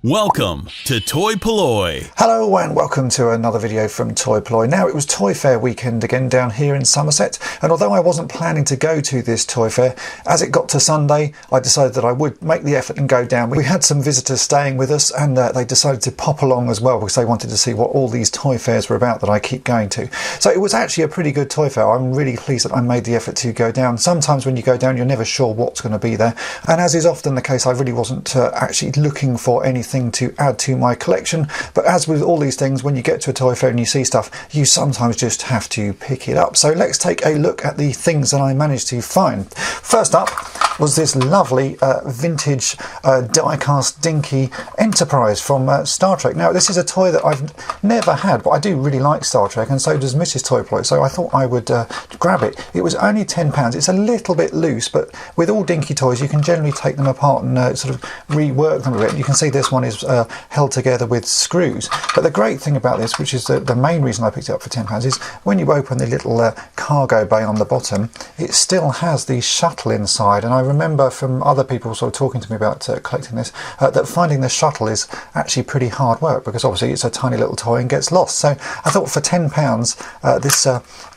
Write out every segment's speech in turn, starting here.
Welcome to toy-polloi. Hello and welcome to another video from toy-polloi. Now, it was Toy Fair weekend again down here in Somerset, and although I wasn't planning to go to this toy fair, as it got to Sunday I decided that I would make the effort and go down. We had some visitors staying with us, and they decided to pop along as well because they wanted to see what all these toy fairs were about that I keep going to. So it was actually a pretty good toy fair. I'm really pleased that I made the effort to go down. Sometimes when you go down you're never sure what's going to be there, and as is often the case I really wasn't actually looking for anything to add to my collection, but as with all these things, when you get to a toy fair and you see stuff, you sometimes just have to pick it up. So let's take a look at the things that I managed to find. First up was this lovely vintage die-cast dinky Enterprise from Star Trek. Now this is a toy that I've never had, but I do really like Star Trek, and so does Mrs. Toy-Polloi, so I thought I would grab it. It was only £10. It's a little bit loose, but with all dinky toys you can generally take them apart and sort of rework them a bit. You can see this one is held together with screws, but the great thing about this, which is the main reason I picked it up for £10, is when you open the little cargo bay on the bottom, it still has the shuttle inside. And I remember from other people sort of talking to me about collecting this, that finding the shuttle is actually pretty hard work, because obviously it's a tiny little toy and gets lost. So I thought for £10 this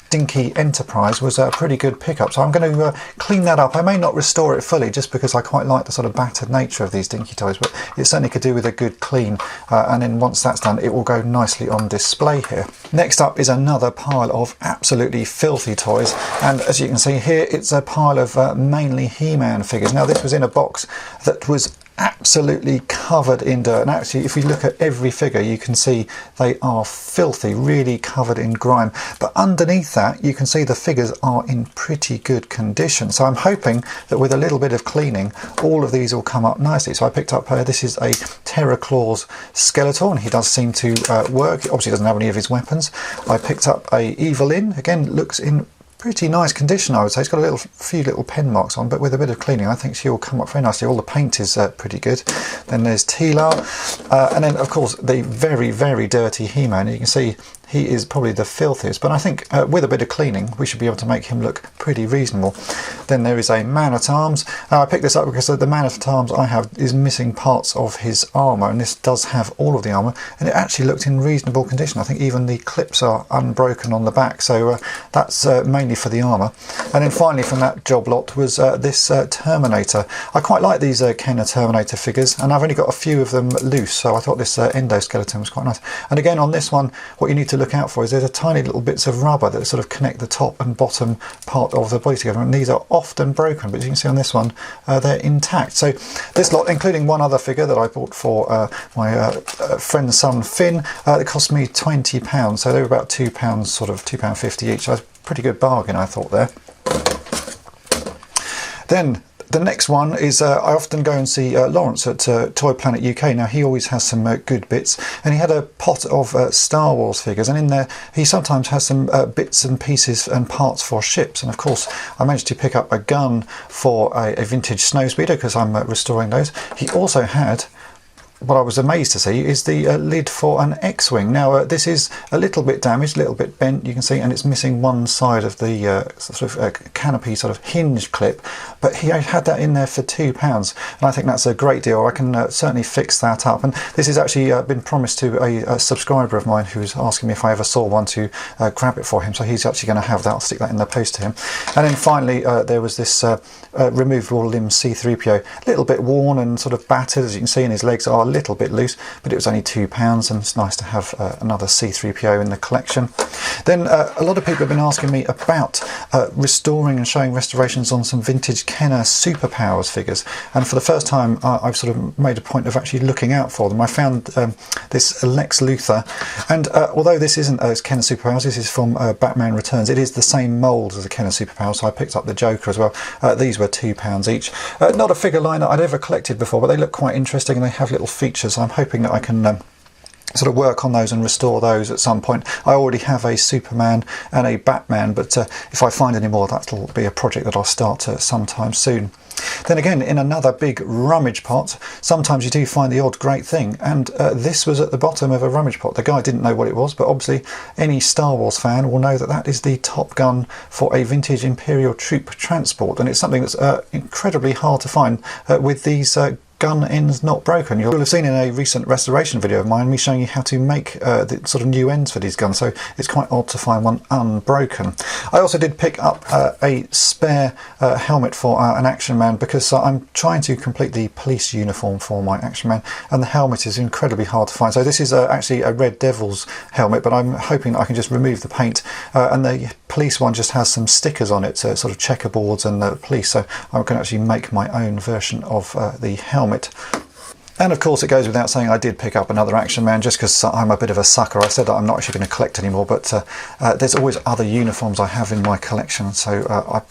dinky Enterprise was a pretty good pickup, so I'm going to clean that up. I may not restore it fully just because I quite like the sort of battered nature of these dinky toys, but it certainly could do with a good clean, and then once that's done it will go nicely on display here. Next up is another pile of absolutely filthy toys, and as you can see here it's a pile of mainly He-Man figures. Now this was in a box that was absolutely covered in dirt, and actually if you look at every figure you can see they are filthy, really covered in grime, but underneath that you can see the figures are in pretty good condition. So I'm hoping that with a little bit of cleaning all of these will come up nicely. So I picked up this is a Terror Claws Skeletor, and he does seem to work. Obviously doesn't have any of his weapons. I picked up a Evelyn, again looks in pretty nice condition, I would say. It's got a few little pen marks on, but with a bit of cleaning I think she'll come up very nicely. All the paint is pretty good. Then there's Tila, and then of course the very, very dirty He-Man. You can see he is probably the filthiest, but I think with a bit of cleaning we should be able to make him look pretty reasonable. Then there is a Man-at-Arms. I picked this up because the Man-at-Arms I have is missing parts of his armour, and this does have all of the armour, and it actually looked in reasonable condition. I think even the clips are unbroken on the back, so that's mainly for the armour. And then finally from that job lot was this Terminator. I quite like these Kenner Terminator figures, and I've only got a few of them loose, so I thought this endoskeleton was quite nice. And again on this one what you need to look out for is there's a tiny little bits of rubber that sort of connect the top and bottom part of the body together, and these are often broken, but as you can see on this one they're intact. So this lot, including one other figure that I bought for my friend's son Finn, it cost me £20, so they were about £2, sort of £2.50 each. So pretty good bargain I thought there. Then the next one is I often go and see Lawrence at Toy Planet UK. Now he always has some good bits, and he had a pot of Star Wars figures, and in there he sometimes has some bits and pieces and parts for ships. And of course I managed to pick up a gun for a vintage snowspeeder because I'm restoring those. He also had, what I was amazed to see, is the lid for an X-Wing. Now this is a little bit damaged, a little bit bent, you can see, and it's missing one side of the sort of canopy sort of hinge clip, but he had that in there for £2, and I think that's a great deal. I can certainly fix that up, and this has actually been promised to a subscriber of mine who's asking me if I ever saw one to grab it for him, so he's actually going to have that. I'll stick that in the post to him. And then finally there was this removable limb C-3PO, a little bit worn and sort of battered, as you can see, and his legs are a little bit loose, but it was only £2, and it's nice to have another C-3PO in the collection. Then a lot of people have been asking me about restoring and showing restorations on some vintage Kenner Superpowers figures, and for the first time I've sort of made a point of actually looking out for them. I found this Lex Luthor, and although this isn't Kenner Superpowers, this is from Batman Returns, it is the same mould as the Kenner Superpowers, so I picked up the Joker as well. These were £2 each. Not a figure line that I'd ever collected before, but they look quite interesting and they have little features. I'm hoping that I can sort of work on those and restore those at some point. I already have a Superman and a Batman, but if I find any more that'll be a project that I'll start sometime soon. Then again, in another big rummage pot, sometimes you do find the odd great thing, and this was at the bottom of a rummage pot. The guy didn't know what it was, but obviously any Star Wars fan will know that that is the top gun for a vintage Imperial troop transport, and it's something that's incredibly hard to find with these gun ends not broken. You'll have seen in a recent restoration video of mine me showing you how to make the sort of new ends for these guns, so it's quite odd to find one unbroken. I also did pick up a spare helmet for an Action Man, because I'm trying to complete the police uniform for my Action Man, and the helmet is incredibly hard to find. So this is actually a Red Devil's helmet, but I'm hoping I can just remove the paint, and the police one just has some stickers on it, sort of checkerboards and police, so I can actually make my own version of the helmet. And of course, it goes without saying I did pick up another Action Man, just because I'm a bit of a sucker. I said that I'm not actually going to collect anymore, but there's always other uniforms I have in my collection, so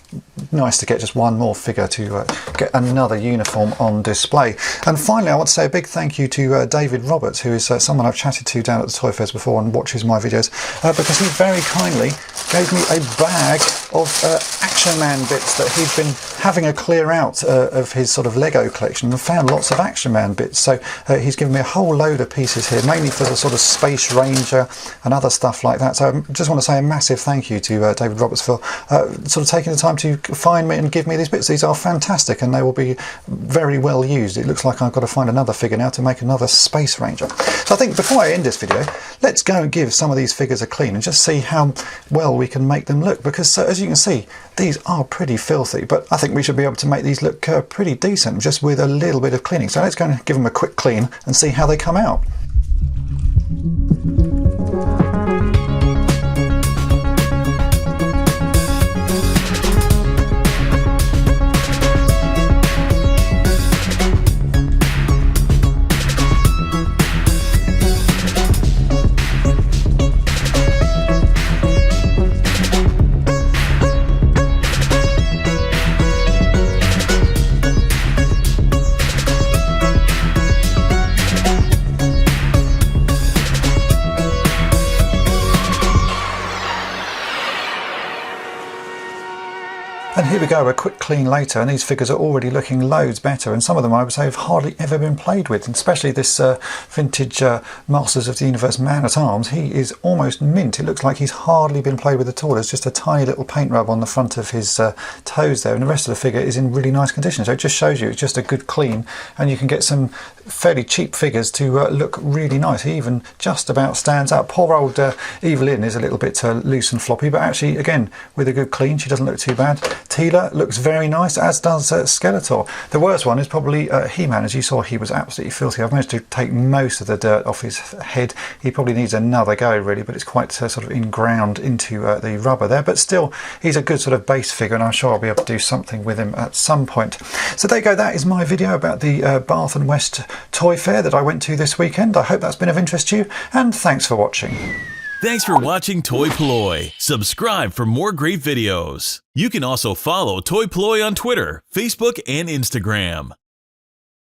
nice to get just one more figure to get another uniform on display. And finally, I want to say a big thank you to David Roberts, who is someone I've chatted to down at the Toy Fairs before and watches my videos, because he very kindly gave me a bag of Action Man bits that he'd been having a clear out of his sort of Lego collection, and found lots of Action Man bits. So he's given me a whole load of pieces here, mainly for the sort of Space Ranger and other stuff like that. So I just want to say a massive thank you to David Roberts for sort of taking the time to find me and give me these bits. These are fantastic, and they will be very well used. It looks like I've got to find another figure now to make another Space Ranger. So I think before I end this video, let's go and give some of these figures a clean and just see how well we can make them look, because as you can see, these are pretty filthy, but I think we should be able to make these look pretty decent just with a little bit of cleaning. So let's go and give them a quick clean and see how they come out. And here we go, a quick clean later, and these figures are already looking loads better, and some of them I would say have hardly ever been played with, and especially this vintage Masters of the Universe Man-at-Arms. He is almost mint. It looks like he's hardly been played with at all. There's just a tiny little paint rub on the front of his toes there, and the rest of the figure is in really nice condition. So it just shows you it's just a good clean, and you can get some fairly cheap figures to look really nice. He even just about stands up. Poor old Evelyn is a little bit loose and floppy, but actually, again, with a good clean, she doesn't look too bad. Teela looks very nice, as does Skeletor. The worst one is probably He-Man. As you saw, he was absolutely filthy. I've managed to take most of the dirt off his head. He probably needs another go, really, but it's quite sort of inground into the rubber there. But still, he's a good sort of base figure, and I'm sure I'll be able to do something with him at some point. So there you go. That is my video about the Bath and West Toy Fair that I went to this weekend. I hope that's been of interest to you, and thanks for watching. Thanks for watching toy-polloi. Subscribe for more great videos. You can also follow toy-polloi on Twitter, Facebook, and Instagram.